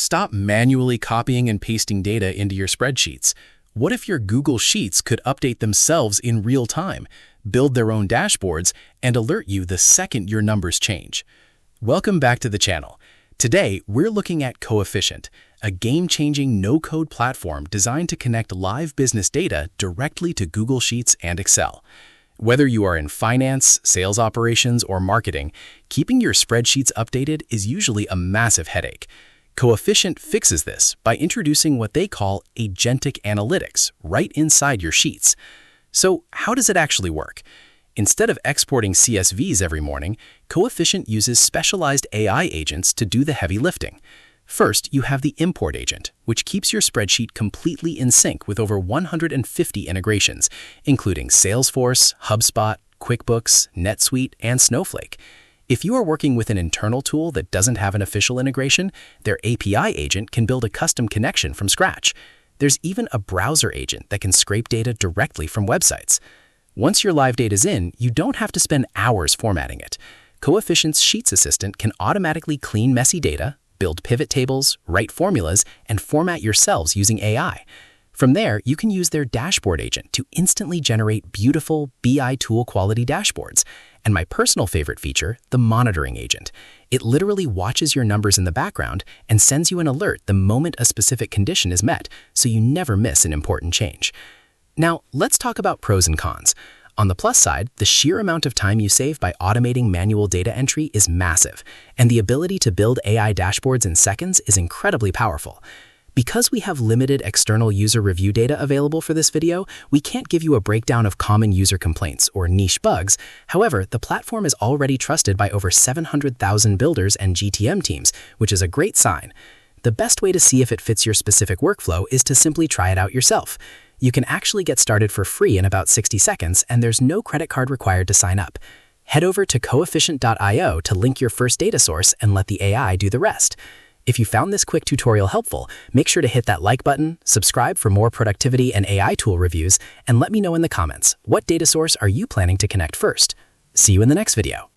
stop manually copying and pasting data into your spreadsheets. What if your Google Sheets could update themselves in real time, build their own dashboards, and alert you the second your numbers change? Welcome back to the channel. Today, we're looking at Coefficient, a game-changing no-code platform designed to connect live business data directly to Google Sheets and Excel. Whether you are in finance, sales operations, or marketing, keeping your spreadsheets updated is usually a massive headache. Coefficient fixes this by introducing what they call agentic analytics right inside your sheets. So how does it actually work? Instead of exporting CSVs every morning, Coefficient uses specialized AI agents to do the heavy lifting. First, you have the import agent, which keeps your spreadsheet completely in sync with over 150 integrations, including Salesforce, HubSpot, QuickBooks, NetSuite, and Snowflake. If you are working with an internal tool that doesn't have an official integration, their API agent can build a custom connection from scratch. There's even a browser agent that can scrape data directly from websites. Once your live data is in, you don't have to spend hours formatting it. Coefficient's Sheets Assistant can automatically clean messy data, build pivot tables, write formulas, and format yourselves using AI. From there, you can use their dashboard agent to instantly generate beautiful BI tool quality dashboards. And my personal favorite feature, the monitoring agent. It literally watches your numbers in the background and sends you an alert the moment a specific condition is met, so you never miss an important change. Now, let's talk about pros and cons. On the plus side, the sheer amount of time you save by automating manual data entry is massive, and the ability to build AI dashboards in seconds is incredibly powerful. Because we have limited external user review data available for this video, we can't give you a breakdown of common user complaints or niche bugs. However, the platform is already trusted by over 700,000 builders and GTM teams, which is a great sign. The best way to see if it fits your specific workflow is to simply try it out yourself. You can actually get started for free in about 60 seconds, and there's no credit card required to sign up. Head over to coefficient.io to link your first data source and let the AI do the rest. If you found this quick tutorial helpful, make sure to hit that like button, subscribe for more productivity and AI tool reviews, and let me know in the comments, what data source are you planning to connect first? See you in the next video.